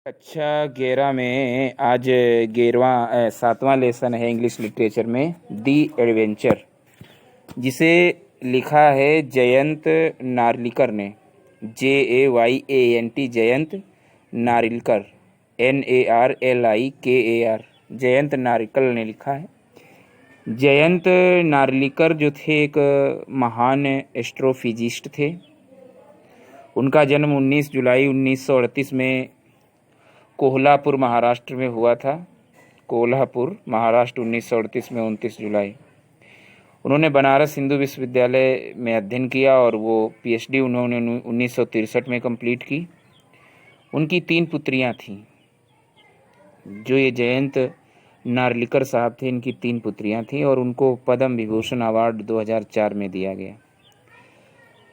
कक्षा 11 में आज 7वां लेसन है इंग्लिश लिटरेचर में दी एडवेंचर, जिसे लिखा है जयंत नार्लिकर ने। JAYANT जयंत नारिलकर, NARLIKAR जयंत नारिकल ने लिखा है। जयंत नार्लिकर जो थे एक महान एस्ट्रोफिजिस्ट थे। उनका जन्म 19 जुलाई 1938 में कोल्हापुर महाराष्ट्र में हुआ था। कोल्हापुर महाराष्ट्र 1938 में 29 जुलाई। उन्होंने बनारस हिंदू विश्वविद्यालय में अध्ययन किया और वो PhD उन्होंने 1963 में कंप्लीट की। उनकी 3 पुत्रियां थीं। जो ये जयंत नार्लिकर साहब थे, इनकी 3 पुत्रियां थीं और उनको पद्म विभूषण अवार्ड 2004 में दिया गया।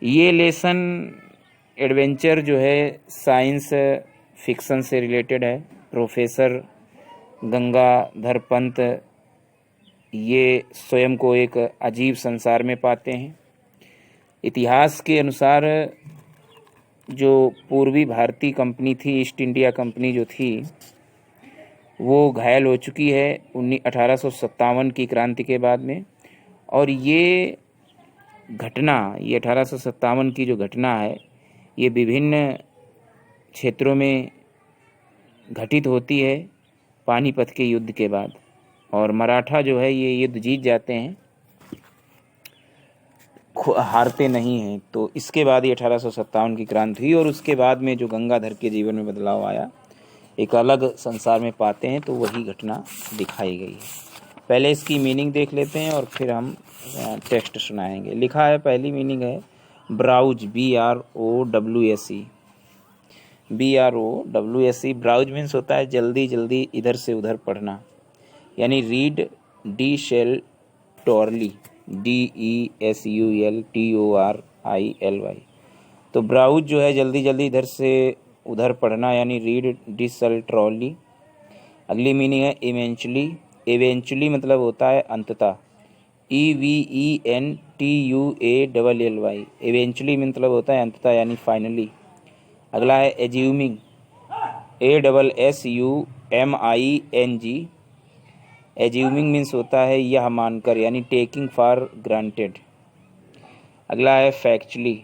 ये लेसन एडवेंचर जो है साइंस फिक्शन से रिलेटेड है। प्रोफेसर गंगाधर पंत ये स्वयं को एक अजीब संसार में पाते हैं। इतिहास के अनुसार जो पूर्वी भारतीय कंपनी थी, ईस्ट इंडिया कंपनी जो थी, वो घायल हो चुकी है 1857 की क्रांति के बाद में। और ये 1857 की जो घटना है, ये विभिन्न क्षेत्रों में घटित होती है पानीपत के युद्ध के बाद। और मराठा जो है ये युद्ध जीत जाते हैं, हारते नहीं हैं। तो इसके बाद ही 1857 की क्रांति हुई और उसके बाद में जो गंगाधर के जीवन में बदलाव आया, एक अलग संसार में पाते हैं, तो वही घटना दिखाई गई है। पहले इसकी मीनिंग देख लेते हैं और फिर हम टेक्स्ट सुनाएंगे। लिखा है, पहली मीनिंग है browse, BROWSE। BROWSE browse means होता है जल्दी जल्दी इधर से उधर पढ़ना, यानी रीड डिसल्टोरली, DESULTORILY। तो ब्राउज जो है जल्दी जल्दी इधर से उधर पढ़ना, यानी रीड डिसल्टोरली। अगली मीनिंग है इवेंचुअली। इवेंचुअली मतलब होता है अंततः, EVENTUALLY। इवेंचुअली मतलब होता है अंततः, यानी फाइनली। अगला है एज्यूमिंग, ASSUMING। एज्यूमिंग मीन्स होता है यह मानकर, यानी टेकिंग फॉर ग्रांटेड। अगला है फैक्चुअली,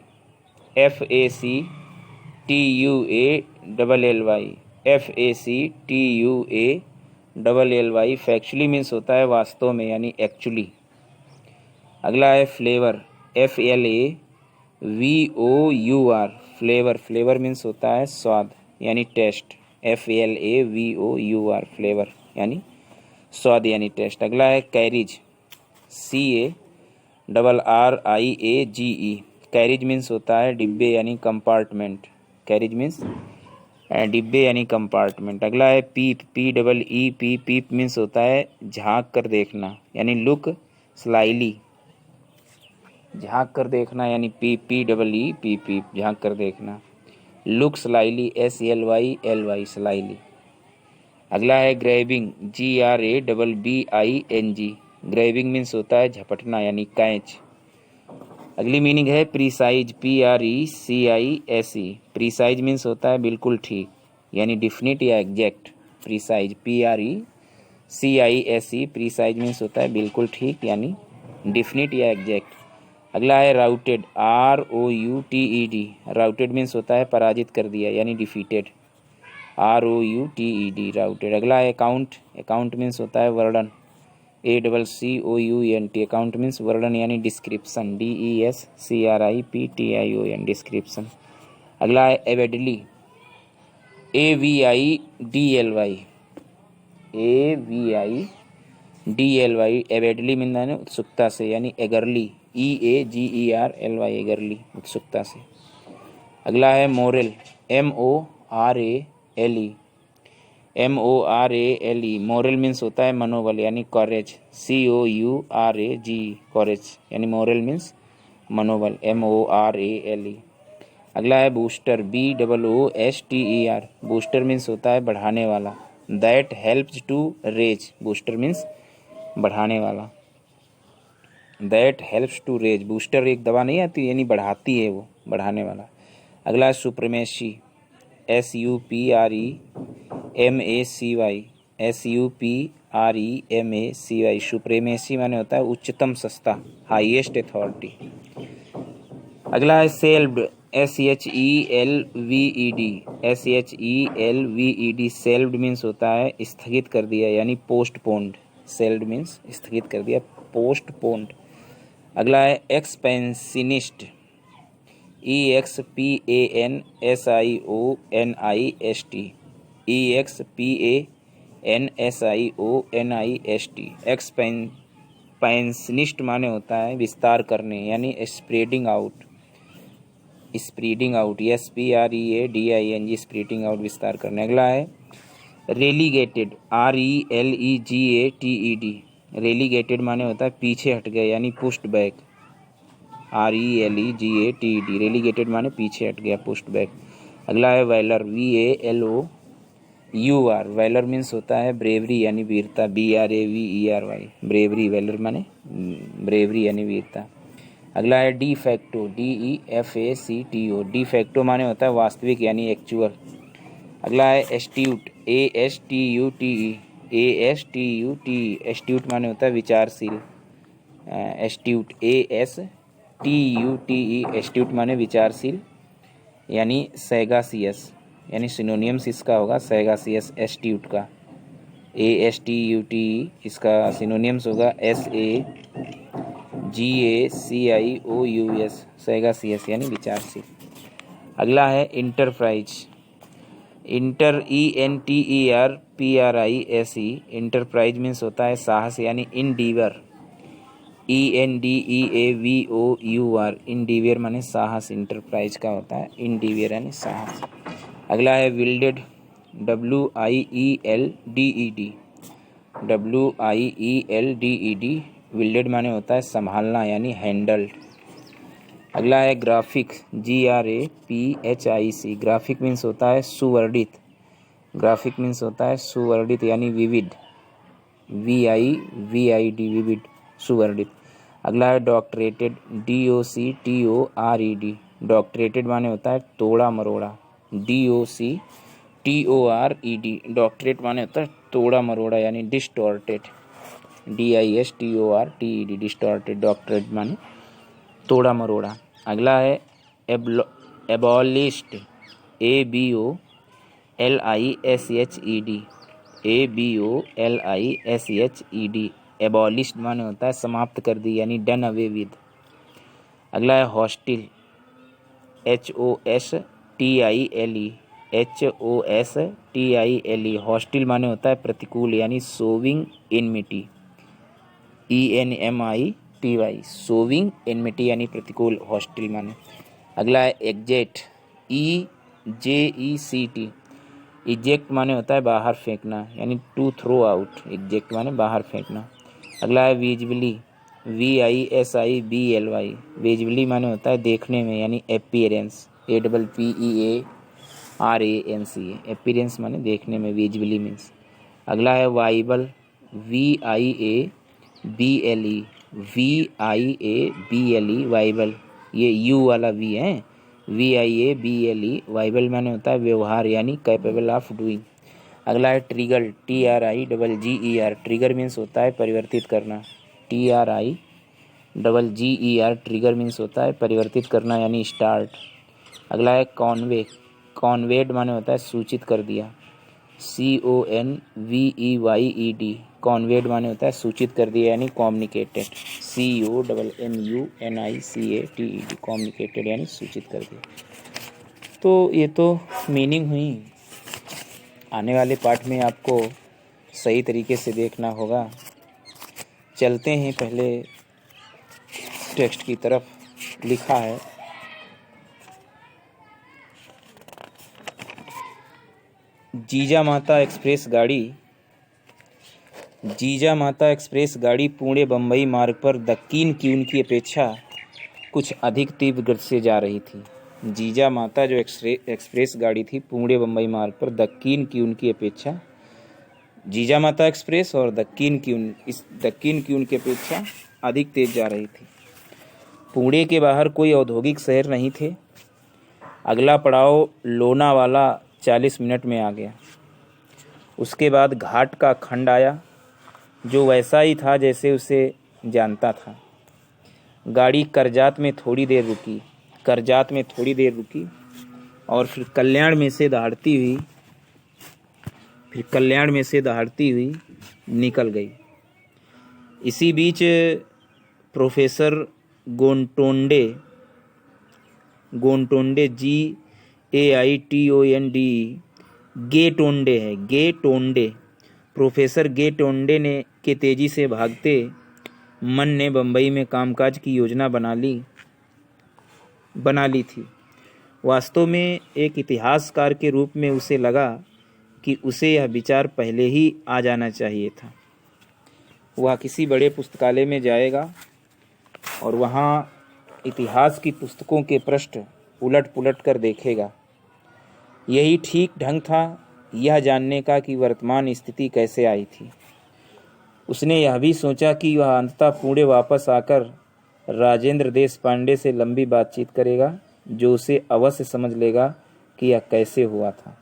FACTUALLY। फैक्चुअली मीन्स होता है वास्तव में, यानी एक्चुअली। अगला है फ्लेवर, FLAVOUR। फ्लेवर मीन्स होता है स्वाद, यानी टेस्ट। FLAVOUR फ्लेवर यानी स्वाद, यानी टेस्ट। अगला है कैरिज, CARRIAGE। कैरिज मीन्स होता है डिब्बे, यानी कंपार्टमेंट। कैरिज मीन्स डिब्बे यानी कंपार्टमेंट। अगला है पीप, PEEP। पीप मीन्स होता है झांक कर देखना, यानी लुक स्लाइली। झांक कर देखना, यानी PEEP, झांक कर देखना। Look slightly, SLYLY slightly. अगला है ग्रैबिंग, GRABBING। ग्रैबिंग मीन्स होता है झपटना, यानी कैच। अगली मीनिंग है प्रीसाइज, PRECISE। प्रीसाइज मीन्स होता है बिल्कुल ठीक, यानी डिफिनिट या exact. Precise, PRECISE। Precise means होता है बिल्कुल ठीक, यानी डिफिनिट या एग्जैक्ट। अगला है राउटेड, ROUTED। राउटेड मीन्स होता है पराजित कर दिया, यानी डिफीटेड। ROUTED, routed. अगला है अकाउंट। अकाउंट मीन्स होता है वर्णन, ACCOUNT। अकाउंट मीन्स वर्णन, यानी डिस्क्रिप्शन, DESCRIPTION, डिस्क्रिप्शन। अगला है एविडली, AVIDLY। एविडली मीन है उत्सुकता से, यानी एगरली, EAGERLY, एगरली, उत्सुकता से। अगला है मोरल, MORALE। मोरल मीन्स होता है मनोबल, यानी कॉरेज, COURAGE, कॉरेज, यानी मोरल मीन्स मनोबल, MORALE। अगला है बूस्टर, BOOSTER। बूस्टर मीन्स होता है बढ़ाने वाला, that helps to raise. Booster means बढ़ाने वाला, that helps to raise. Booster एक दवा नहीं आती, यानी बढ़ाती है, वो बढ़ाने वाला। अगला है सुप्रीमेसी, SUPREMACY। SUPREMACY, सुप्रीमेसी माने होता है उच्चतम सत्ता, हाईएस्ट अथॉरिटी। अगला है सेल्व्ड, SHELVED, सेल्व्ड मीन्स होता है स्थगित कर दिया यानी पोस्टपोन्ड, सेल्व्ड मीन्स स्थगित कर दिया, पोस्टपोन्ड। अगला है एक्सपेंशनिस्ट, EXPANSIONIST, एक्सपेंशनिस्ट माने होता है विस्तार करने यानी spreading out, SPREADING, spreading out, विस्तार करने। अगला है रेलीगेटेड, RELEGATED, रेलीगेटेड माने होता है पीछे हट गया यानी पुश्ड बैक, RELEGATED, रेलीगेटेड माने पीछे हट गया, पुश्ड बैक। अगला है वैलर, VALOUR, वैलर मीन्स होता है ब्रेवरी यानी वीरता, BRAVERY, ब्रेवरी, वैलर माने ब्रेवरी यानी वीरता। अगला है de facto, DEFACTO, de facto माने होता है वास्तविक यानी एक्चुअल। अगला है एस्ट्यूट, ASTUTE, एस्ट्यूट माने होता है विचारशील, एस्ट्यूट, ASTUTE, एस्ट्यूट माने विचारशील यानी सैगासियस, यानी सिनोनियम्स इसका होगा सैगासियस, एस्ट्यूट का, ASTUTE, इसका सिनोनियम्स होगा SAGACIOUS, सैगासियस यानी विचारशील। अगला है इंटरप्राइज, ENTERPRISE, इंटरप्राइज मीन्स होता है साहस यानी इंडीवर, ENDEAVOUR, इंडीवियर माने साहस, इंटरप्राइज का होता है इंडीवियर यानी साहस। अगला है विल्डेड, WIELDED, विल्डेड माने होता है संभालना यानी हैंडल्ड। अगला है ग्राफिक, GRAPHIC, ग्राफिक मीन्स होता है सुवर्णित, ग्राफिक मीन्स होता है सुवर्णित यानी विविड, VIVID, विविड, सुवर्णित। अगला है डॉक्टरेटेड, DOCTORED, डॉक्टरेटेड माने होता है तोड़ा मरोड़ा, DOCTORED, डॉक्टरेट माने होता है तोड़ा मरोड़ा यानी डिस्टॉर्टेड, DISTORTED, डिस्टॉर्टेड, डॉक्टरेट माने तोड़ा मरोड़ा। अगला है एबॉलिश्ड, ABOLISHED, एबॉलिश्ड माने होता है समाप्त कर दी यानी डन अवे विद। अगला है हॉस्टिल, HOSTILE, हॉस्टिल माने होता है प्रतिकूल यानी सोविंग इनमिटी, ENMITY, सोविंग इनमिटी यानी प्रतिकूल, हॉस्टिल माने। अगला है एग्जेक्ट, EJECT, इजेक्ट माने होता है बाहर फेंकना यानी टू थ्रो आउट, एग्जेक्ट माने बाहर फेंकना। अगला है विजिबली, VISIBLY, विजिबली माने होता है देखने में यानी अपीयरेंस, APPEARANCE, अपीयरेंस माने देखने में, विजिबली मीन्स। अगला है वाइबल, VIABLE, वाइबल, ये यू वाला वी है, VIABLE, वाइबल माने होता है व्यवहार यानी कैपेबल ऑफ डूइंग। अगला है ट्रिगर, TRIGGER, ट्रिगर मीन्स होता है परिवर्तित करना, TRIGGER, ट्रिगर मीन्स होता है परिवर्तित करना यानी स्टार्ट। अगला है कॉन्वे, कॉन्वेड माने होता है सूचित कर दिया, CONVEYED, कॉन्वेड माने होता है सूचित कर दिया यानी कम्युनिकेटेड, COMMUNICATED, कम्युनिकेटेड यानी सूचित कर दिया। तो ये तो मीनिंग हुई, आने वाले पाठ में आपको सही तरीके से देखना होगा। चलते हैं पहले टेक्स्ट की तरफ। लिखा है जीजा माता एक्सप्रेस गाड़ी पुणे बम्बई मार्ग पर दक्कन क्यून की अपेक्षा कुछ अधिक तीव्र गति से जा रही थी। जीजा माता जो एक्सप्रेस गाड़ी थी पुणे बम्बई मार्ग पर दक्कन क्यून की अपेक्षा, जीजा माता एक्सप्रेस और दक्कन क्यून की अपेक्षा अधिक तेज जा रही थी। पुणे के बाहर कोई औद्योगिक शहर नहीं थे। अगला पड़ाव लोनावाला 40 मिनट में आ गया। उसके बाद घाट का खंड आया जो वैसा ही था जैसे उसे जानता था। गाड़ी करजात में थोड़ी देर रुकी और फिर कल्याण में से दहाड़ती हुई निकल गई। इसी बीच प्रोफेसर गोंटोंडे गेटोंडे प्रोफेसर गेटोंडे ने के तेजी से भागते मन ने बम्बई में कामकाज की योजना बना ली थी। वास्तव में एक इतिहासकार के रूप में उसे लगा कि उसे यह विचार पहले ही आ जाना चाहिए था। वह किसी बड़े पुस्तकालय में जाएगा और वहाँ इतिहास की पुस्तकों के पृष्ठ उलट पुलट कर देखेगा। यही ठीक ढंग था यह जानने का कि वर्तमान स्थिति कैसे आई थी। उसने यह भी सोचा कि वह अंततः पुणे वापस आकर राजेंद्र देशपांडे से लंबी बातचीत करेगा, जो उसे अवश्य समझ लेगा कि यह कैसे हुआ था।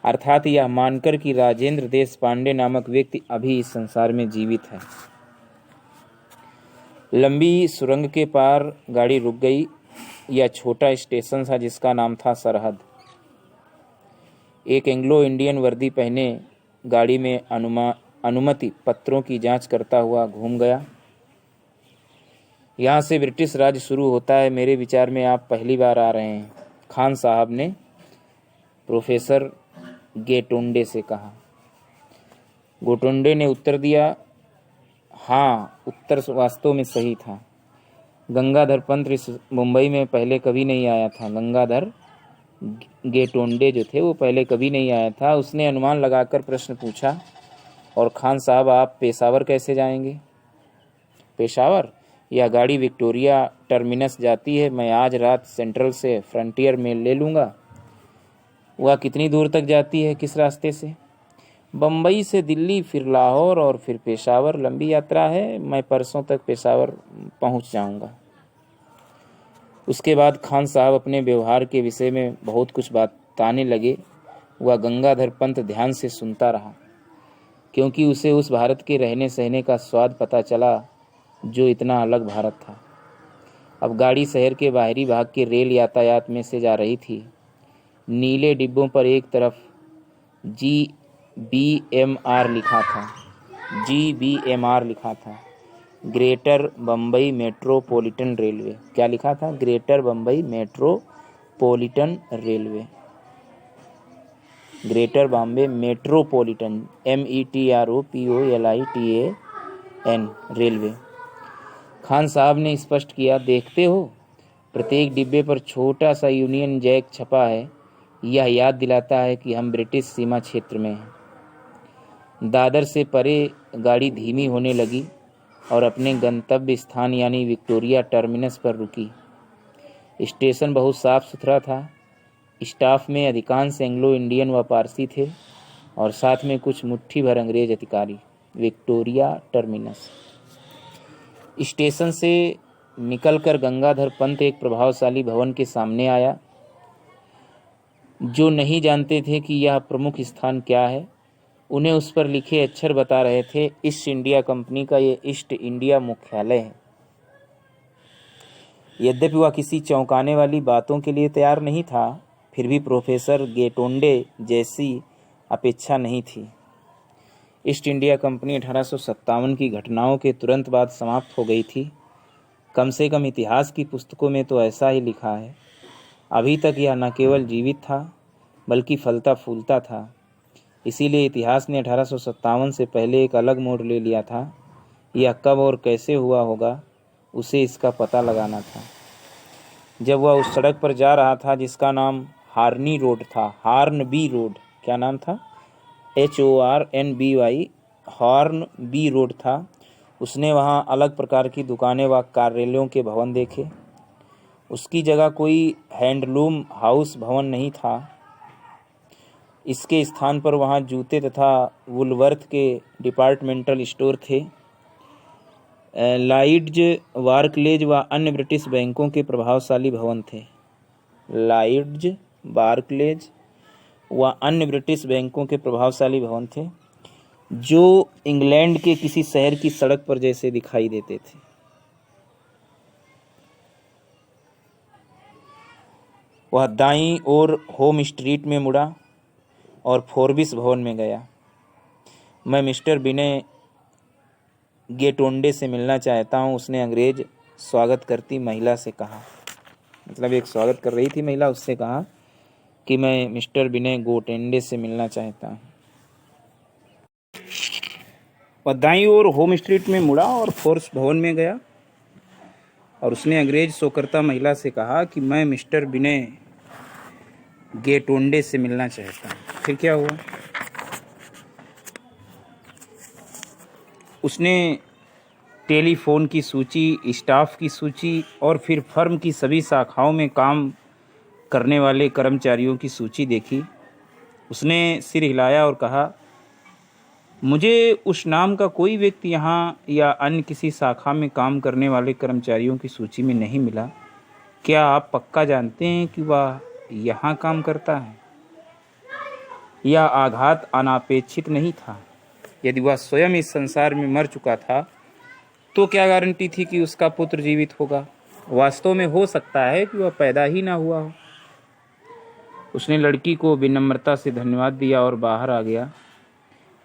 अर्थात यह मानकर कि राजेंद्र देशपांडे नामक व्यक्ति अभी इस संसार में जीवित है। लंबी सुरंग के पार गाड़ी रुक गई। यह छोटा स्टेशन था जिसका नाम था सरहद। एक एंग्लो इंडियन वर्दी पहने गाड़ी में अनुमति पत्रों की जांच करता हुआ घूम गया। यहाँ से ब्रिटिश राज शुरू होता है। मेरे विचार में आप पहली बार आ रहे हैं, खान साहब ने प्रोफेसर गेटोंडे से कहा। गोटोंडे ने उत्तर दिया, हाँ। उत्तर वास्तव में सही था। गंगाधर पंत इस मुंबई में पहले कभी नहीं आया था। गंगाधर गेटोंडे जो थे वो पहले कभी नहीं आया था। उसने अनुमान लगाकर प्रश्न पूछा, और खान साहब आप पेशावर कैसे जाएंगे? पेशावर? यह गाड़ी विक्टोरिया टर्मिनस जाती है। मैं आज रात सेंट्रल से फ्रंटियर मेल ले लूँगा। वह कितनी दूर तक जाती है, किस रास्ते से? बम्बई से दिल्ली, फिर लाहौर और फिर पेशावर। लंबी यात्रा है। मैं परसों तक पेशावर पहुंच जाऊंगा। उसके बाद खान साहब अपने व्यवहार के विषय में बहुत कुछ बताने लगे। वह गंगाधर पंत ध्यान से सुनता रहा, क्योंकि उसे उस भारत के रहने सहने का स्वाद पता चला जो इतना अलग भारत था। अब गाड़ी शहर के बाहरी भाग के रेल यातायात में से जा रही थी। नीले डिब्बों पर एक तरफ GBMR लिखा था, ग्रेटर बम्बई मेट्रोपॉलिटन रेलवे। क्या लिखा था? Greater Bombay metropolitan railway. Greater Bombay metropolitan METROPOLITAN railway. Khan साहब ने स्पष्ट किया, देखते हो प्रत्येक डिब्बे पर छोटा सा यूनियन जैक छपा है। यह याद दिलाता है कि हम ब्रिटिश सीमा क्षेत्र में हैं। दादर से परे गाड़ी धीमी होने लगी और अपने गंतव्य स्थान यानी विक्टोरिया टर्मिनस पर रुकी। स्टेशन बहुत साफ सुथरा था। स्टाफ में अधिकांश एंग्लो इंडियन व पारसी थे और साथ में कुछ मुट्ठी भर अंग्रेज अधिकारी। Victoria terminus. स्टेशन से निकलकर गंगाधर पंत एक प्रभावशाली भवन के सामने आया। जो नहीं जानते थे कि यह प्रमुख स्थान क्या है, उन्हें उस पर लिखे अक्षर बता रहे थे, ईस्ट इंडिया कंपनी का ये ईस्ट इंडिया मुख्यालय है। यद्यपि वह किसी चौंकाने वाली बातों के लिए तैयार नहीं था, फिर भी प्रोफेसर गेटोंडे जैसी अपेक्षा नहीं थी। ईस्ट इंडिया कंपनी 1857 की घटनाओं के तुरंत बाद समाप्त हो गई थी। कम से कम इतिहास की पुस्तकों में तो ऐसा ही लिखा है। अभी तक यह न केवल जीवित था बल्कि फलता फूलता था। इसीलिए इतिहास ने 1857 से पहले एक अलग मोड़ ले लिया था। यह कब और कैसे हुआ होगा, उसे इसका पता लगाना था। जब वह उस सड़क पर जा रहा था जिसका नाम हार्नी रोड था, हार्नबी रोड, क्या नाम था? HORNBY, हॉर्नबी रोड था। उसने वहाँ अलग प्रकार की दुकानें व कार्यालयों के भवन देखे। उसकी जगह कोई हैंडलूम हाउस भवन नहीं था। इसके स्थान पर वहाँ जूते तथा वुलवर्थ के डिपार्टमेंटल स्टोर थे। लाइड्ज, बार्कलेज व अन्य ब्रिटिश बैंकों के प्रभावशाली भवन थे। लाइड्ज, बार्कलेज व अन्य ब्रिटिश बैंकों के प्रभावशाली भवन थे, जो इंग्लैंड के किसी शहर की सड़क पर जैसे दिखाई देते थे। वह दाईं ओर होम स्ट्रीट में मुड़ा और फोर्बिस भवन में गया। मैं मिस्टर विनय गेटोंडे से मिलना चाहता हूँ, उसने अंग्रेज स्वागत करती महिला से कहा। मतलब एक स्वागत कर रही थी महिला, उससे कहा कि मैं मिस्टर विनय गेटोंडे से मिलना चाहता हूँ। वह दाईं ओर होम स्ट्रीट में मुड़ा और फोर्स भवन में गया और उसने अंग्रेज शोकर्ता महिला से कहा कि मैं मिस्टर विनय गेटोंडे से मिलना चाहता हूँ। फिर क्या हुआ? उसने टेलीफोन की सूची, स्टाफ की सूची और फिर फर्म की सभी शाखाओं में काम करने वाले कर्मचारियों की सूची देखी। उसने सिर हिलाया और कहा, मुझे उस नाम का कोई व्यक्ति यहाँ या अन्य किसी शाखा में काम करने वाले कर्मचारियों की सूची में नहीं मिला। क्या आप पक्का जानते हैं कि वह यहाँ काम करता है? यह आघात अनापेक्षित नहीं था। यदि वह स्वयं इस संसार में मर चुका था तो क्या गारंटी थी कि उसका पुत्र जीवित होगा? वास्तव में हो सकता है कि वह पैदा ही ना हुआ हो। उसने लड़की को विनम्रता से धन्यवाद दिया और बाहर आ गया।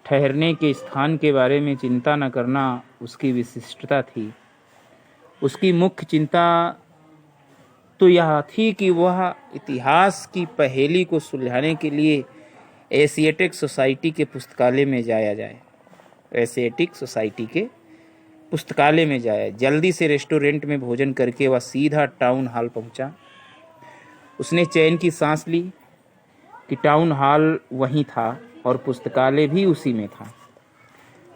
ठहरने के स्थान के बारे में चिंता न करना उसकी विशिष्टता थी। उसकी मुख्य चिंता तो यह थी कि वह इतिहास की पहेली को सुलझाने के लिए एशियाटिक सोसाइटी के पुस्तकालय में जाया जाए। एशियाटिक सोसाइटी के पुस्तकालय में जाया। जल्दी से रेस्टोरेंट में भोजन करके वह सीधा टाउन हॉल पहुंचा। उसने चैन की सांस ली कि टाउन हॉल वहीं था और पुस्तकालय भी उसी में था।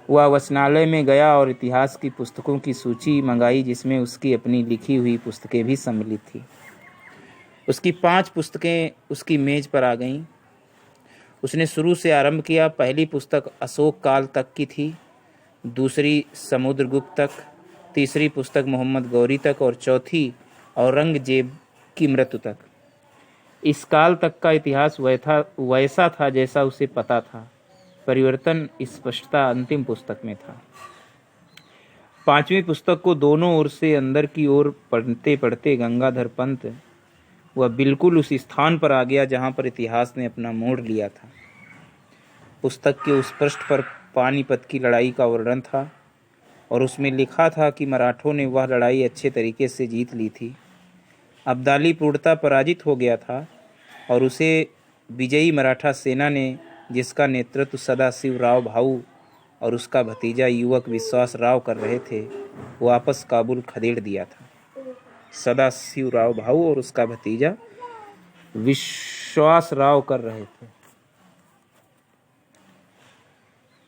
वह वाचनालय में गया और इतिहास की पुस्तकों की सूची मंगाई, जिसमें उसकी अपनी लिखी हुई पुस्तकें भी सम्मिलित थी। उसकी 5 पुस्तकें उसकी मेज पर आ गईं। उसने शुरू से आरंभ किया। पहली पुस्तक अशोक काल तक की थी, दूसरी समुद्रगुप्त तक, तीसरी पुस्तक मोहम्मद गौरी तक और चौथी औरंगजेब की मृत्यु तक। इस काल तक का इतिहास वैसा था जैसा उसे पता था। परिवर्तन स्पष्टता अंतिम पुस्तक में था। 5वीं पुस्तक को दोनों ओर से अंदर की ओर पढ़ते पढ़ते गंगाधर पंत वह बिल्कुल उस स्थान पर आ गया जहां पर इतिहास ने अपना मोड़ लिया था। पुस्तक के उस पृष्ठ पर पानीपत की लड़ाई का वर्णन था और उसमें लिखा था कि मराठों ने वह लड़ाई अच्छे तरीके से जीत ली थी। अब्दाली पूर्णतः पराजित हो गया था और उसे विजयी मराठा सेना ने, जिसका नेतृत्व सदाशिव राव भाऊ और उसका भतीजा युवक विश्वास राव कर रहे थे, वापस काबुल खदेड़ दिया था। सदाशिव राव भाऊ और उसका भतीजा विश्वास राव कर रहे थे।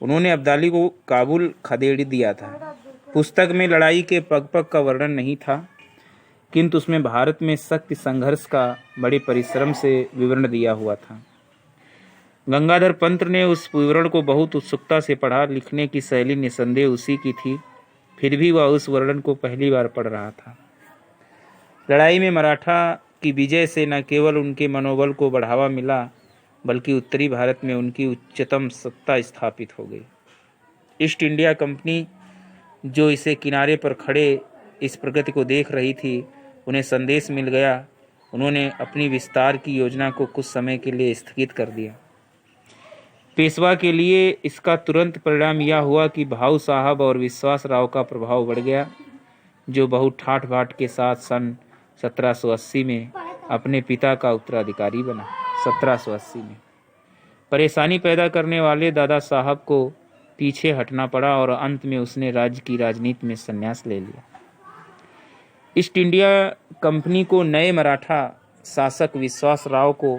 उन्होंने अब्दाली को काबुल खदेड़ दिया था। पुस्तक में लड़ाई के पग पग का वर्णन नहीं था, किंतु उसमें भारत में शक्ति संघर्ष का बड़े परिश्रम से विवरण दिया हुआ था। गंगाधर पंत ने उस विवरण को बहुत उत्सुकता से पढ़ा। लिखने की शैली निसंदेह उसी की थी, फिर भी वह उस वर्णन को पहली बार पढ़ रहा था। लड़ाई में मराठा की विजय से न केवल उनके मनोबल को बढ़ावा मिला, बल्कि उत्तरी भारत में उनकी उच्चतम सत्ता स्थापित हो गई। ईस्ट इंडिया कंपनी, जो इसे किनारे पर खड़े इस प्रगति को देख रही थी, उन्हें संदेश मिल गया। उन्होंने अपनी विस्तार की योजना को कुछ समय के लिए स्थगित कर दिया। पेशवा के लिए इसका तुरंत परिणाम यह हुआ कि भाऊ साहब और विश्वास राव का प्रभाव बढ़ गया, जो बहुत ठाठ बाट के साथ सन 1780 में अपने पिता का उत्तराधिकारी बना। 1780 में परेशानी पैदा करने वाले दादा साहब को पीछे हटना पड़ा और अंत में उसने राज्य की राजनीति में संन्यास ले लिया। ईस्ट इंडिया कंपनी को नए मराठा शासक विश्वास राव को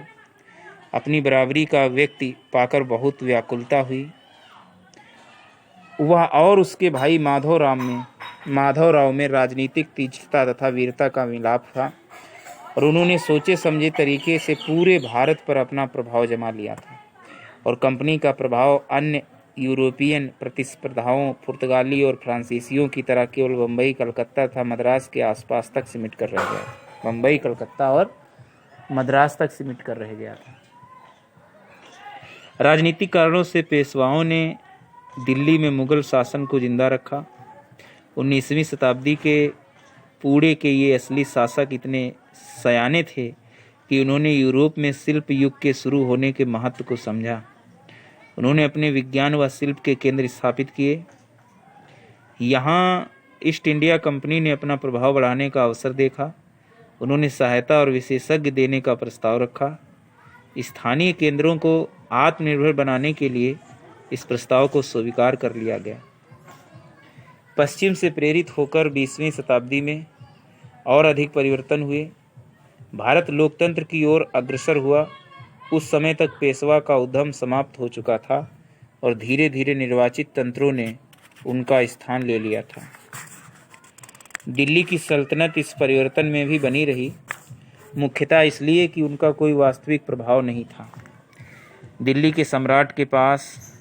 अपनी बराबरी का व्यक्ति पाकर बहुत व्याकुलता हुई। वह और उसके भाई माधव राव में राजनीतिक तीक्ष्णता तथा वीरता का मिलाप था और उन्होंने सोचे समझे तरीके से पूरे भारत पर अपना प्रभाव जमा लिया था और कंपनी का प्रभाव अन्य यूरोपियन प्रतिस्पर्धाओं पुर्तगाली और फ्रांसीसियों की तरह केवल बम्बई, कलकत्ता तथा मद्रास के आसपास तक सीमित कर रह गया। बम्बई, कलकत्ता और मद्रास तक सीमित कर रह गया था। राजनीतिक कारणों से पेशवाओं ने दिल्ली में मुगल शासन को जिंदा रखा। 19वीं शताब्दी के पूरे के ये असली शासक इतने सयाने थे कि उन्होंने यूरोप में शिल्प युग के शुरू होने के महत्व को समझा। उन्होंने अपने विज्ञान व शिल्प के केंद्र स्थापित किए। यहाँ ईस्ट इंडिया कंपनी ने अपना प्रभाव बढ़ाने का अवसर देखा। उन्होंने सहायता और विशेषज्ञ देने का प्रस्ताव रखा। स्थानीय केंद्रों को आत्मनिर्भर बनाने के लिए इस प्रस्ताव को स्वीकार कर लिया गया। पश्चिम से प्रेरित होकर 20वीं शताब्दी में और अधिक परिवर्तन हुए। भारत लोकतंत्र की ओर अग्रसर हुआ। उस समय तक पेशवा का उद्यम समाप्त हो चुका था और धीरे धीरे निर्वाचित तंत्रों ने उनका स्थान ले लिया था। दिल्ली की सल्तनत इस परिवर्तन में भी बनी रही, मुख्यतः इसलिए कि उनका कोई वास्तविक प्रभाव नहीं था। दिल्ली के सम्राट के पास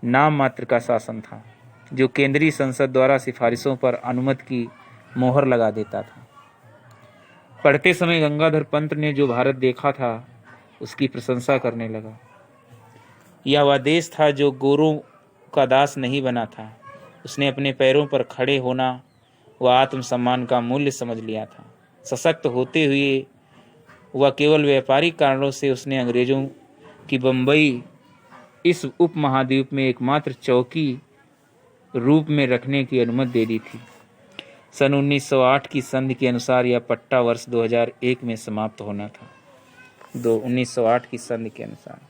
नाम मात्र का शासन था, जो केंद्रीय संसद द्वारा सिफारिशों पर अनुमति की मोहर लगा देता था। पढ़ते समय गंगाधर पंत ने जो भारत देखा था उसकी प्रशंसा करने लगा। यह वह देश था जो गोरों का दास नहीं बना था। उसने अपने पैरों पर खड़े होना व आत्मसम्मान का मूल्य समझ लिया था। सशक्त होते हुए वह केवल व्यापारिक कारणों से उसने अंग्रेजों की बम्बई इस उपमहाद्वीप में एकमात्र चौकी रूप में रखने की अनुमति दे दी थी। सन 1908 की संधि के अनुसार यह पट्टा वर्ष 2001 में समाप्त होना था। 1908 की संधि के अनुसार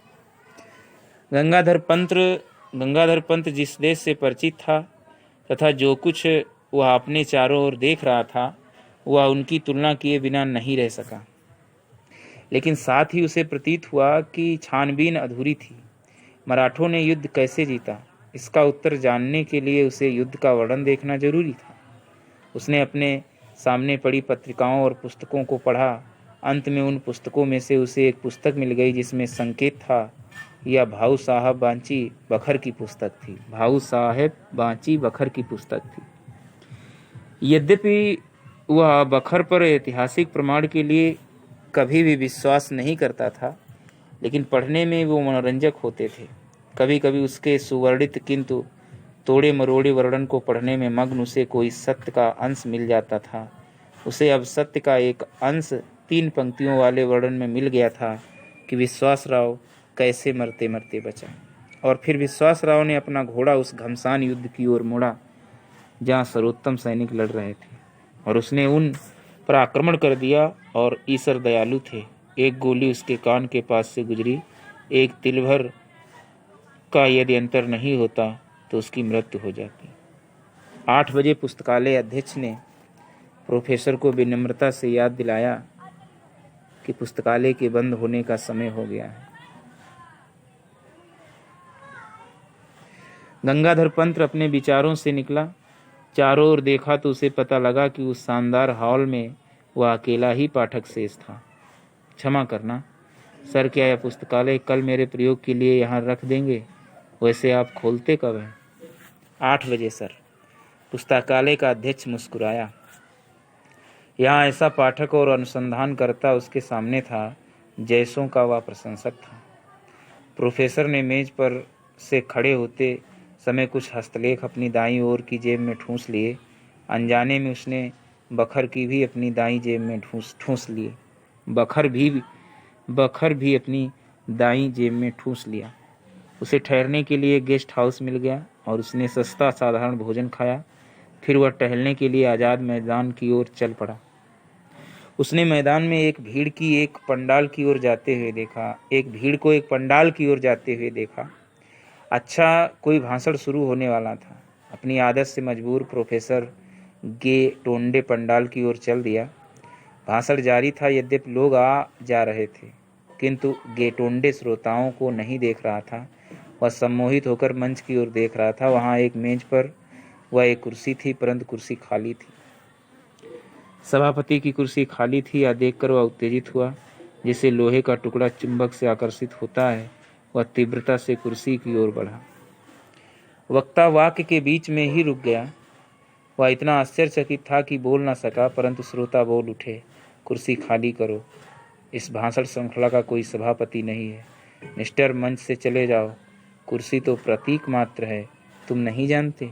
गंगाधर पंत जिस देश से परिचित था तथा जो कुछ वह अपने चारों ओर देख रहा था, वह उनकी तुलना किए बिना नहीं रह सका। लेकिन साथ ही उसे प्रतीत हुआ कि छानबीन अधूरी थी। मराठों ने युद्ध कैसे जीता, इसका उत्तर जानने के लिए उसे युद्ध का वर्णन देखना जरूरी था। उसने अपने सामने पड़ी पत्रिकाओं और पुस्तकों को पढ़ा। अंत में उन पुस्तकों में से उसे एक पुस्तक मिल गई जिसमें संकेत था यह भाऊ साहब बांची बखर की पुस्तक थी। भाऊ साहेब बांची बखर की पुस्तक थी। यद्यपि वह बखर पर ऐतिहासिक प्रमाण के लिए कभी भी विश्वास नहीं करता था, लेकिन पढ़ने में वो मनोरंजक होते थे। कभी कभी उसके सुवर्णित किंतु तोड़े मरोड़े वर्णन को पढ़ने में मग्न उसे कोई सत्य का अंश मिल जाता था। उसे अब सत्य का एक अंश 3 पंक्तियों वाले वर्णन में मिल गया था कि विश्वासराव कैसे मरते मरते बचा। और फिर विश्वासराव ने अपना घोड़ा उस घमसान युद्ध की ओर मोड़ा जहाँ सर्वोत्तम सैनिक लड़ रहे थे, और उसने उन पर आक्रमण कर दिया। और ईश्वर दयालु थे। एक गोली उसके कान के पास से गुजरी। एक तिल भर का यदि अंतर नहीं होता तो उसकी मृत्यु हो जाती। 8 बजे पुस्तकालय अध्यक्ष ने प्रोफेसर को विनम्रता से याद दिलाया कि पुस्तकालय के बंद होने का समय हो गया है। गंगाधर पंत अपने विचारों से निकला। चारों ओर देखा तो उसे पता लगा कि उस शानदार हॉल में वह अकेला ही पाठक शेष था। क्षमा करना सर, क्या यह पुस्तकालय कल मेरे प्रयोग के लिए यहाँ रख देंगे? वैसे आप खोलते कब हैं? 8 बजे सर। पुस्तकालय का अध्यक्ष मुस्कुराया। यहाँ ऐसा पाठक और अनुसंधानकर्ता उसके सामने था जैसों का वह प्रशंसक था। प्रोफेसर ने मेज पर से खड़े होते समय कुछ हस्तलेख अपनी दाईं ओर की जेब में ठूंस लिए। अनजाने में उसने बखर की भी अपनी दाईं जेब में ठूंस लिए। बखर भी अपनी दाईं जेब में ठूंस लिया। उसे ठहरने के लिए गेस्ट हाउस मिल गया और उसने सस्ता साधारण भोजन खाया। फिर वह टहलने के लिए आज़ाद मैदान की ओर चल पड़ा। उसने मैदान में एक भीड़ को एक पंडाल की ओर जाते हुए देखा। अच्छा, कोई भाषण शुरू होने वाला था। अपनी आदत से मजबूर प्रोफेसर गे टोंडे पंडाल की ओर चल दिया। भाषण जारी था, यद्यपि लोग आ जा रहे थे, किंतु गेटोंडे श्रोताओं को नहीं देख रहा था। वह सम्मोहित होकर मंच की ओर देख रहा था। वहाँ एक मेज पर वह एक कुर्सी थी, परंतु कुर्सी खाली थी। सभापति की कुर्सी खाली थी। यह देखकर वह उत्तेजित हुआ। जैसे लोहे का टुकड़ा चुंबक से आकर्षित होता है, वह तीव्रता से कुर्सी की ओर बढ़ा। वक्ता वाक्य के बीच में ही रुक गया। वह इतना आश्चर्यचकित था कि बोल न सका, परंतु श्रोता बोल उठे, कुर्सी खाली करो। इस भाषण श्रृंखला का कोई सभापति नहीं है। मिस्टर, मंच से चले जाओ, कुर्सी तो प्रतीक मात्र है, तुम नहीं जानते?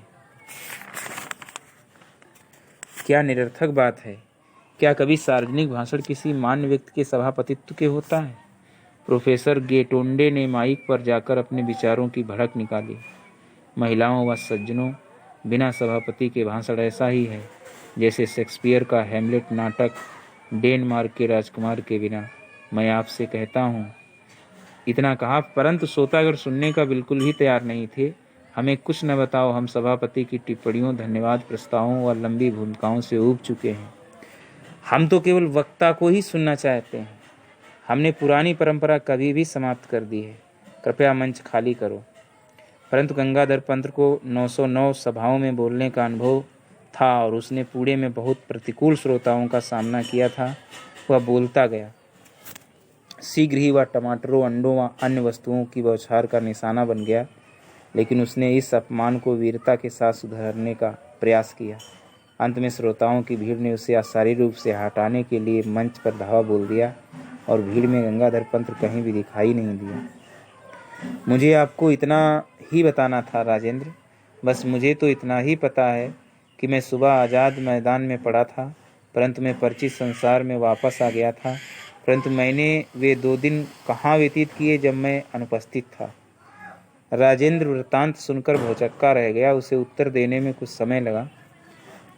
क्या निरर्थक बात है। क्या कभी सार्वजनिक भाषण किसी मान्य व्यक्ति के सभापतित्व के होता है? प्रोफेसर गेटोंडे ने माइक पर जाकर अपने विचारों की भड़क निकाली। महिलाओं व सज्जनों, बिना सभापति के भाषण ऐसा ही है जैसे शेक्सपियर का हैमलेट नाटक डेनमार्क के राजकुमार के बिना। मैं आपसे कहता हूँ। इतना कहा, परंतु श्रोतागण सुनने का बिल्कुल भी तैयार नहीं थे। हमें कुछ न बताओ, हम सभापति की टिप्पणियों, धन्यवाद प्रस्तावों और लंबी भूमिकाओं से ऊब चुके हैं। हम तो केवल वक्ता को ही सुनना चाहते हैं। हमने पुरानी परंपरा कभी भी समाप्त कर दी है। कृपया मंच खाली करो। परंतु गंगाधर पंत को 909 सभाओं में बोलने का अनुभव था और उसने पुणे में बहुत प्रतिकूल श्रोताओं का सामना किया था। वह बोलता गया। शीघ्र ही वह टमाटरों, अंडों व अन्य वस्तुओं की बौछार का निशाना बन गया, लेकिन उसने इस अपमान को वीरता के साथ सुधारने का प्रयास किया। अंत में श्रोताओं की भीड़ ने उसे अशारीरिक रूप से हटाने के लिए मंच पर धावा बोल दिया और भीड़ में गंगाधर पंत कहीं भी दिखाई नहीं दिया। मुझे आपको इतना ही बताना था राजेंद्र, बस मुझे तो इतना ही पता है कि मैं सुबह आज़ाद मैदान में पड़ा था, परंतु मैं परिचित संसार में वापस आ गया था। परंतु मैंने वे 2 दिन कहाँ व्यतीत किए जब मैं अनुपस्थित था। राजेंद्र वृत्तांत सुनकर भौचक्का रह गया। उसे उत्तर देने में कुछ समय लगा।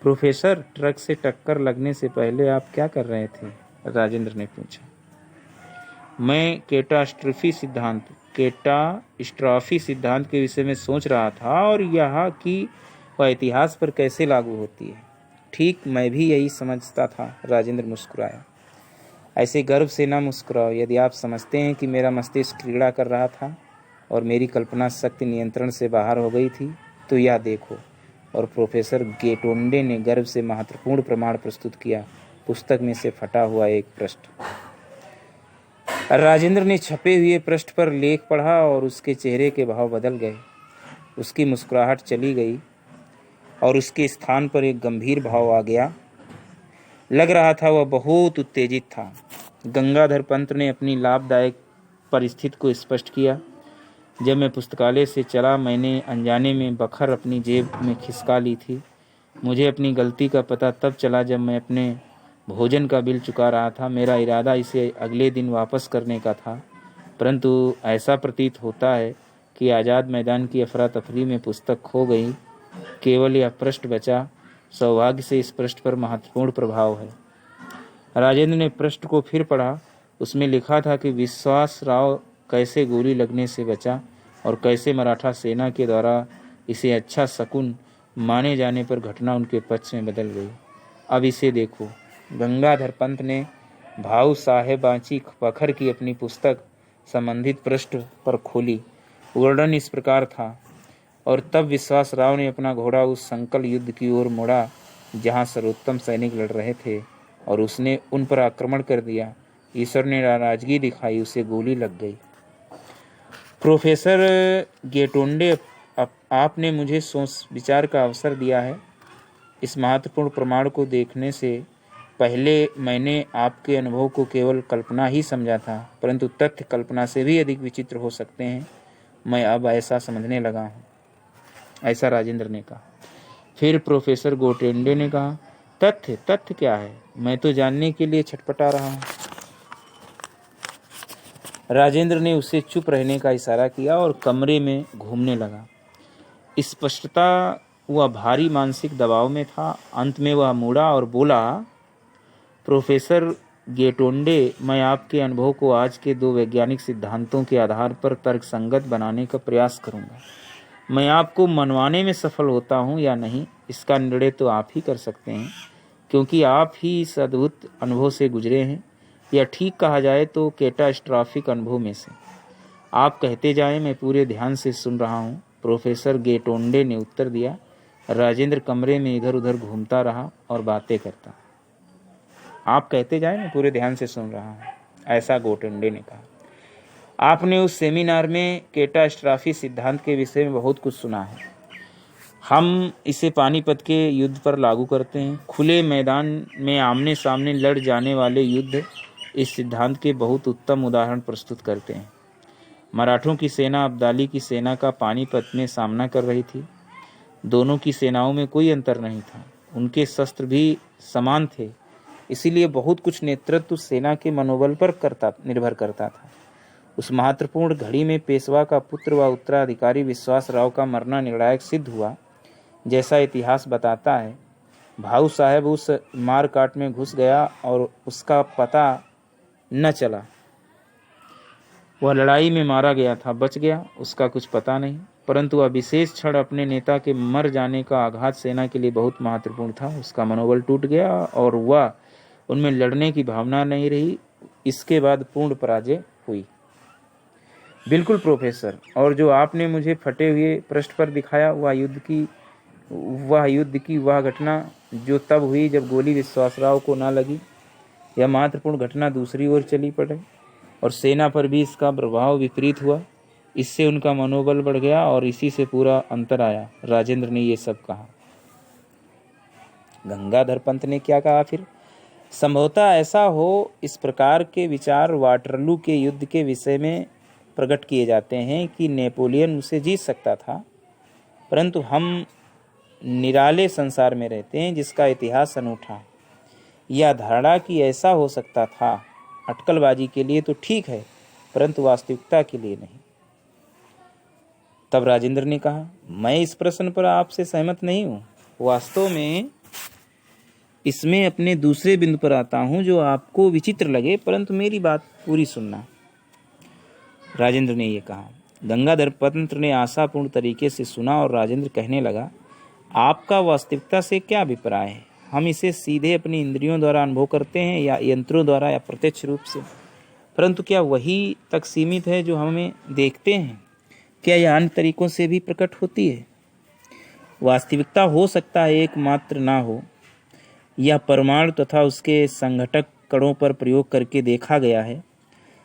प्रोफेसर, ट्रक से टक्कर लगने से पहले आप क्या कर रहे थे? राजेंद्र ने पूछा। मैं कैटास्ट्रॉफी सिद्धांत के विषय में सोच रहा था और यह कि वह इतिहास पर कैसे लागू होती है। ठीक, मैं भी यही समझता था। राजेंद्र मुस्कुराया। ऐसे गर्व से न मुस्कुराओ। यदि आप समझते हैं कि मेरा मस्तिष्क क्रीड़ा कर रहा था और मेरी कल्पना शक्ति नियंत्रण से बाहर हो गई थी, तो यह देखो। और प्रोफेसर गेटोंडे ने गर्व से महत्वपूर्ण प्रमाण प्रस्तुत किया। पुस्तक में से फटा हुआ एक पृष्ठ। राजेंद्र ने छपे हुए पृष्ठ पर लेख पढ़ा और उसके चेहरे के भाव बदल गए। उसकी मुस्कुराहट चली गई और उसके स्थान पर एक गंभीर भाव आ गया। लग रहा था वह बहुत उत्तेजित था। गंगाधर पंत ने अपनी लाभदायक परिस्थिति को स्पष्ट किया। जब मैं पुस्तकालय से चला, मैंने अनजाने में बखर अपनी जेब में खिसका ली थी। मुझे अपनी गलती का पता तब चला जब मैं अपने भोजन का बिल चुका रहा था। मेरा इरादा इसे अगले दिन वापस करने का था, परंतु ऐसा प्रतीत होता है कि आज़ाद मैदान की अफरा तफरी में पुस्तक खो गई। केवल यह पृष्ठ बचा। सौभाग्य से इस पृष्ठ पर महत्वपूर्ण प्रभाव है। राजेंद्र ने पृष्ठ को फिर पढ़ा। उसमें लिखा था कि विश्वास राव कैसे गोली लगने से बचा और कैसे मराठा सेना के द्वारा इसे अच्छा शकुन माने जाने पर घटना उनके पक्ष में बदल गई। अब इसे देखो। गंगाधर पंत ने भाऊ साहेब बांची बखर की अपनी पुस्तक संबंधित पृष्ठ पर खोली। वर्णन इस प्रकार था। और तब विश्वास राव ने अपना घोड़ा उस संकल युद्ध की ओर मोड़ा जहां सर्वोत्तम सैनिक लड़ रहे थे और उसने उन पर आक्रमण कर दिया। ईश्वर ने नाराजगी दिखाई, उसे गोली लग गई। प्रोफेसर गेटोंडे, आपने मुझे सोच विचार का अवसर दिया है। इस महत्वपूर्ण प्रमाण को देखने से पहले मैंने आपके अनुभव को केवल कल्पना ही समझा था, परंतु तथ्य कल्पना से भी अधिक विचित्र हो सकते हैं। मैं अब ऐसा समझने लगा हूँ, ऐसा राजेंद्र ने कहा। फिर प्रोफेसर गेटोंडे ने कहा, तथ्य क्या है? मैं तो जानने के लिए छटपटा रहा हूँ। राजेंद्र ने उसे चुप रहने का इशारा किया और कमरे में घूमने लगा। स्पष्टता वह भारी मानसिक दबाव में था। अंत में वह मुड़ा और बोला, प्रोफेसर गेटोंडे, मैं आपके अनुभव को आज के 2 वैज्ञानिक सिद्धांतों के आधार पर तर्कसंगत बनाने का प्रयास करूंगा। मैं आपको मनवाने में सफल होता हूं या नहीं, इसका निर्णय तो आप ही कर सकते हैं, क्योंकि आप ही इस अद्भुत अनुभव से गुजरे हैं, या ठीक कहा जाए तो कैटास्ट्रॉफिक अनुभव में से। आप कहते जाएं, मैं पूरे ध्यान से सुन रहा हूं। प्रोफेसर गेटोंडे ने उत्तर दिया। राजेंद्र कमरे में इधर उधर घूमता रहा और बातें करता। आप कहते जाएं, मैं पूरे ध्यान से सुन रहा हूं, ऐसा गेटोंडे ने कहा। आपने उस सेमिनार में कैटास्ट्रॉफी सिद्धांत के विषय में बहुत कुछ सुना है। हम इसे पानीपत के युद्ध पर लागू करते हैं। खुले मैदान में आमने सामने लड़ जाने वाले युद्ध इस सिद्धांत के बहुत उत्तम उदाहरण प्रस्तुत करते हैं। मराठों की सेना अब्दाली की सेना का पानीपत में सामना कर रही थी। दोनों की सेनाओं में कोई अंतर नहीं था, उनके शस्त्र भी समान थे, इसीलिए बहुत कुछ नेतृत्व सेना के मनोबल पर निर्भर करता था। उस महत्वपूर्ण घड़ी में पेशवा का पुत्र व उत्तराधिकारी विश्वासराव का मरना निर्णायक सिद्ध हुआ। जैसा इतिहास बताता है, भाऊ साहब उस मार काट में घुस गया और उसका पता न चला। वह लड़ाई में मारा गया था, बच गया, उसका कुछ पता नहीं। परंतु वह विशेष क्षण अपने नेता के मर जाने का आघात सेना के लिए बहुत महत्वपूर्ण था। उसका मनोबल टूट गया और वह उनमें लड़ने की भावना नहीं रही। इसके बाद पूर्ण पराजय हुई। बिल्कुल प्रोफेसर, और जो आपने मुझे फटे हुए पृष्ठ पर दिखाया, वह युद्ध की वह घटना जो तब हुई जब गोली विश्वासराव को न लगी। यह महत्वपूर्ण घटना दूसरी ओर चली पड़ी और सेना पर भी इसका प्रभाव विपरीत हुआ। इससे उनका मनोबल बढ़ गया और इसी से पूरा अंतर आया। राजेंद्र ने ये सब कहा। गंगाधर पंत ने क्या कहा फिर? संभवतः ऐसा हो, इस प्रकार के विचार वाटरलू के युद्ध के विषय में प्रकट किए जाते हैं कि नेपोलियन उसे जीत सकता था, परंतु हम निराले संसार में रहते हैं जिसका इतिहास अनूठा है। यह धारणा कि ऐसा हो सकता था अटकलबाजी के लिए तो ठीक है, परंतु वास्तविकता के लिए नहीं। तब राजेंद्र ने कहा, मैं इस प्रश्न पर आपसे सहमत नहीं हूँ। वास्तव में इसमें अपने दूसरे बिंदु पर आता हूँ जो आपको विचित्र लगे, परंतु मेरी बात पूरी सुनना। राजेंद्र ने यह कहा। गंगाधर पंत ने आशापूर्ण तरीके से सुना और राजेंद्र कहने लगा, आपका वास्तविकता से क्या अभिप्राय है? हम इसे सीधे अपनी इंद्रियों द्वारा अनुभव करते हैं या यंत्रों द्वारा या प्रत्यक्ष रूप से? परंतु क्या वही तक सीमित है जो हमें देखते हैं? क्या यह अन्य तरीकों से भी प्रकट होती है? वास्तविकता हो सकता है एकमात्र ना हो। यह परमाणु तथा उसके संघटक कणों पर प्रयोग करके देखा गया है।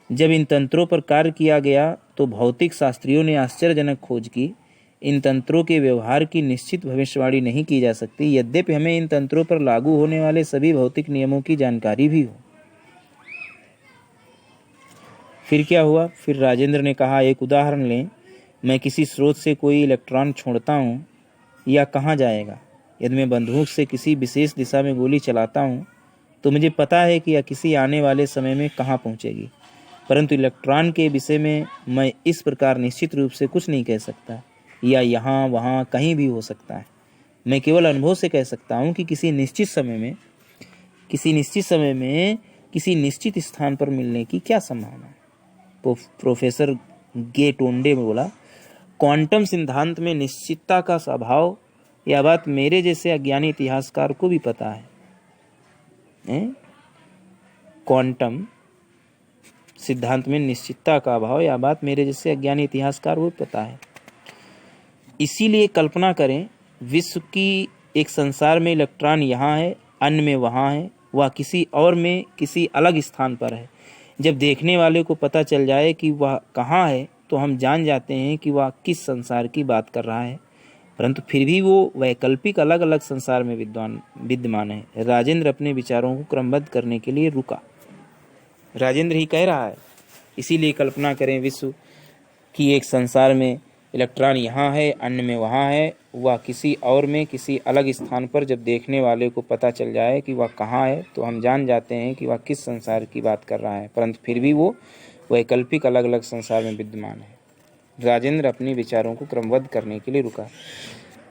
जब इन तंत्रों पर कार्य किया गया तो भौतिक शास्त्रियों ने आश्चर्यजनक खोज की। इन तंत्रों के व्यवहार की निश्चित भविष्यवाणी नहीं की जा सकती, यद्यपि हमें इन तंत्रों पर लागू होने वाले सभी भौतिक नियमों की जानकारी भी हो। फिर क्या हुआ? फिर राजेंद्र ने कहा, एक उदाहरण लें। मैं किसी स्रोत से कोई इलेक्ट्रॉन छोड़ता हूँ, यह कहाँ जाएगा? यदि मैं बंदूक से किसी विशेष दिशा में गोली चलाता हूँ तो मुझे पता है कि यह किसी आने वाले समय में कहाँ पहुँचेगी, परंतु इलेक्ट्रॉन के विषय में मैं इस प्रकार निश्चित रूप से कुछ नहीं कह सकता। या यहाँ वहाँ कहीं भी हो सकता है। मैं केवल अनुभव से कह सकता हूँ कि किसी निश्चित समय में किसी निश्चित स्थान पर मिलने की क्या संभावना है। प्रोफेसर गेटोंडे में बोला, क्वांटम सिद्धांत में निश्चितता का स्वभाव, यह बात मेरे जैसे अज्ञानी इतिहासकार को भी पता है। क्वांटम सिद्धांत में निश्चितता का अभाव, यह बात मेरे जैसे अज्ञानी इतिहासकार को भी पता है। इसीलिए कल्पना करें, विश्व की एक संसार में इलेक्ट्रॉन यहाँ है, अन्य में वहाँ है, वह किसी और में किसी अलग स्थान पर है। जब देखने वाले को पता चल जाए कि वह कहाँ है तो हम जान जाते हैं कि वह किस संसार की बात कर रहा है, परंतु फिर भी वो वैकल्पिक अलग अलग संसार में विद्यमान है। राजेंद्र अपने विचारों को क्रमबद्ध करने के लिए रुका। राजेंद्र ही कह रहा है, इसीलिए कल्पना करें, विश्व की एक संसार में इलेक्ट्रॉन यहाँ है, अन्य में वहाँ है, वह किसी और में किसी अलग स्थान पर। जब देखने वाले को पता चल जाए कि वह कहाँ है तो हम जान जाते हैं कि वह किस संसार की बात कर रहा है, परंतु फिर भी वो वैकल्पिक अलग अलग संसार में विद्यमान है। राजेंद्र अपने विचारों को क्रमबद्ध करने के लिए रुका।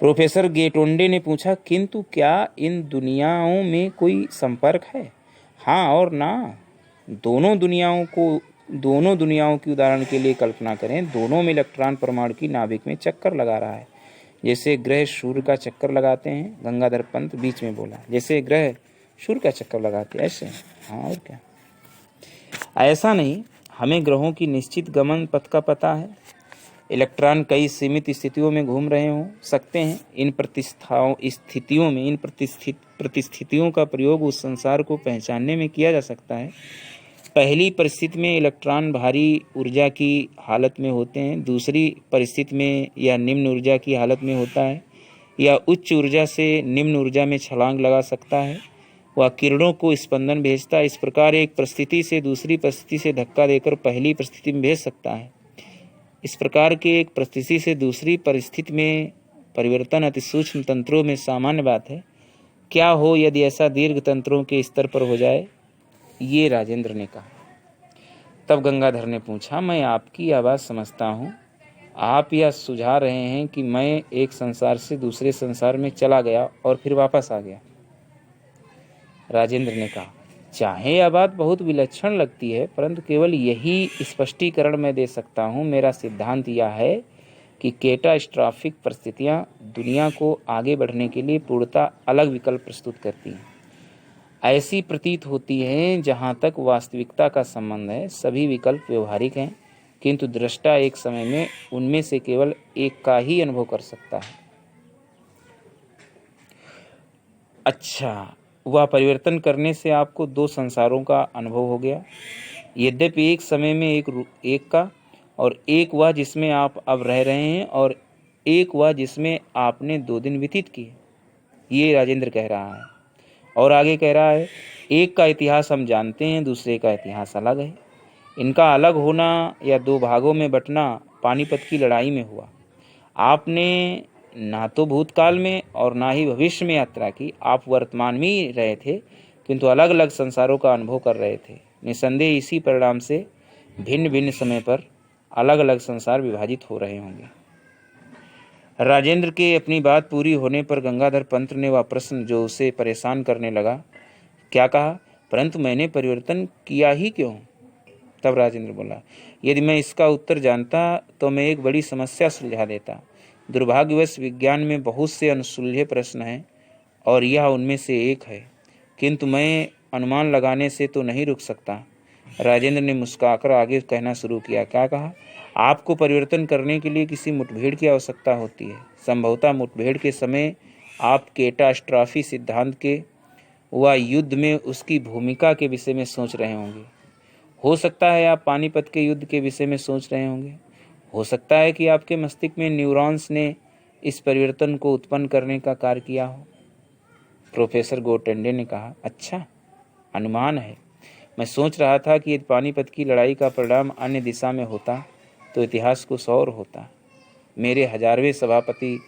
प्रोफेसर गेटोंडे ने पूछा, किंतु क्या इन दुनियाओं में कोई संपर्क है? हाँ और ना। दोनों दुनियाओं की उदाहरण के लिए कल्पना करें, दोनों में इलेक्ट्रॉन परमाणु की नाभिक में चक्कर लगा रहा है, जैसे ग्रह सूर्य का चक्कर लगाते हैं। गंगाधर पंत बीच में बोला, जैसे ग्रह सूर्य का चक्कर लगाते हैं ऐसे। हाँ और क्या? ऐसा नहीं, हमें ग्रहों की निश्चित गमन पथ का पता है। इलेक्ट्रॉन कई सीमित स्थितियों में घूम रहे हो सकते हैं। इन प्रतिस्थितियों का प्रयोग उस संसार को पहचानने में किया जा सकता है। पहली परिस्थिति में इलेक्ट्रॉन भारी ऊर्जा की हालत में होते हैं, दूसरी परिस्थिति में यह निम्न ऊर्जा की हालत में होता है। यह उच्च ऊर्जा से निम्न ऊर्जा में छलांग लगा सकता है। वह किरणों को स्पंदन भेजता है। इस प्रकार एक परिस्थिति से दूसरी परिस्थिति से धक्का देकर पहली परिस्थिति में भेज सकता है। इस प्रकार के एक परिस्थिति से दूसरी परिस्थिति में परिवर्तन अति सूक्ष्म तंत्रों में सामान्य बात है। क्या हो यदि ऐसा दीर्घ तंत्रों के स्तर पर हो जाए, ये राजेंद्र ने कहा। तब गंगाधर ने पूछा, मैं आपकी आवाज़ समझता हूँ। आप यह सुझा रहे हैं कि मैं एक संसार से दूसरे संसार में चला गया और फिर वापस आ गया। राजेंद्र ने कहा, चाहे यह बात बहुत विलक्षण लगती है, परंतु केवल यही स्पष्टीकरण मैं दे सकता हूँ। मेरा सिद्धांत यह है कि कैटास्ट्रॉफिक परिस्थितियाँ दुनिया को आगे बढ़ने के लिए पूर्णतः अलग विकल्प प्रस्तुत करती हैं। ऐसी प्रतीत होती हैं जहाँ तक वास्तविकता का संबंध है सभी विकल्प व्यवहारिक हैं, किंतु दृष्टा एक समय में उनमें से केवल एक का ही अनुभव कर सकता है। अच्छा, वह परिवर्तन करने से आपको दो संसारों का अनुभव हो गया। यद्यपि एक समय में एक का, और एक वह जिसमें आप अब रह रहे हैं, और एक वह जिसमें आपने 2 दिन व्यतीत किए। ये राजेंद्र कह रहा है। और आगे कह रहा है, एक का इतिहास हम जानते हैं, दूसरे का इतिहास अलग है। इनका अलग होना या 2 भागों में बंटना पानीपत की लड़ाई में हुआ। आपने ना तो भूतकाल में और ना ही भविष्य में यात्रा की, आप वर्तमान में ही रहे थे, किंतु अलग अलग संसारों का अनुभव कर रहे थे। निसंदेह इसी परिणाम से भिन्न भिन्न समय पर अलग अलग संसार विभाजित हो रहे होंगे। राजेंद्र के अपनी बात पूरी होने पर गंगाधर पंत ने वह प्रश्न जो उसे परेशान करने लगा, क्या कहा, परंतु मैंने परिवर्तन किया ही क्यों? तब राजेंद्र बोला, यदि मैं इसका उत्तर जानता तो मैं एक बड़ी समस्या सुलझा देता। दुर्भाग्यवश विज्ञान में बहुत से अनसुलझे प्रश्न हैं और यह उनमें से एक है, किंतु मैं अनुमान लगाने से तो नहीं रुक सकता। राजेंद्र ने मुस्कुराकर आगे कहना शुरू किया। क्या कहा, आपको परिवर्तन करने के लिए किसी मुठभेड़ की आवश्यकता होती है। संभवतः मुठभेड़ के समय आप कैटास्ट्रॉफी सिद्धांत के व युद्ध में उसकी भूमिका के विषय में सोच रहे होंगे। हो सकता है आप पानीपत के युद्ध के विषय में सोच रहे होंगे। हो सकता है कि आपके मस्तिष्क में न्यूरॉन्स ने इस परिवर्तन को उत्पन्न करने का कार्य किया हो। प्रोफेसर गोटेंडे ने कहा, अच्छा, अनुमान है। मैं सोच रहा था कि यदि पानीपत की लड़ाई का परिणाम अन्य दिशा में होता तो इतिहास कुछ और होता। मेरे 1000वें सभापति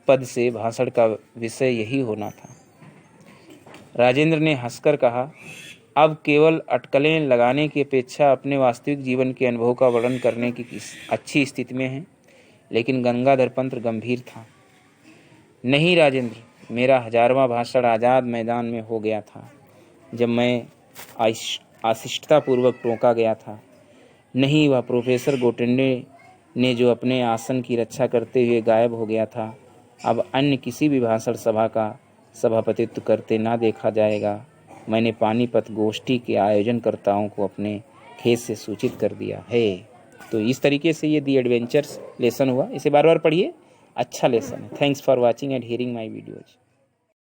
पद से भाषण का विषय यही होना था। राजेंद्र ने हंसकर कहा, अब केवल अटकलें लगाने की अपेक्षा अपने वास्तविक जीवन के अनुभव का वर्णन करने की अच्छी स्थिति में है। लेकिन गंगाधर पंत गंभीर था। नहीं राजेंद्र, मेरा 1000वां भाषण आज़ाद मैदान में हो गया था, जब मैं आशिष्टतापूर्वक टोका गया था। नहीं, वह प्रोफेसर गोटेंडे ने जो अपने आसन की रक्षा करते हुए गायब हो गया था, अब अन्य किसी भी भाषण सभा का सभापतित्व करते ना देखा जाएगा। मैंने पानीपत गोष्ठी के आयोजनकर्ताओं को अपने खेत से सूचित कर दिया है। तो इस तरीके से ये दी एडवेंचर्स लेसन हुआ। इसे बार बार पढ़िए, अच्छा लेसन है। Thanks for watching and hearing my videos.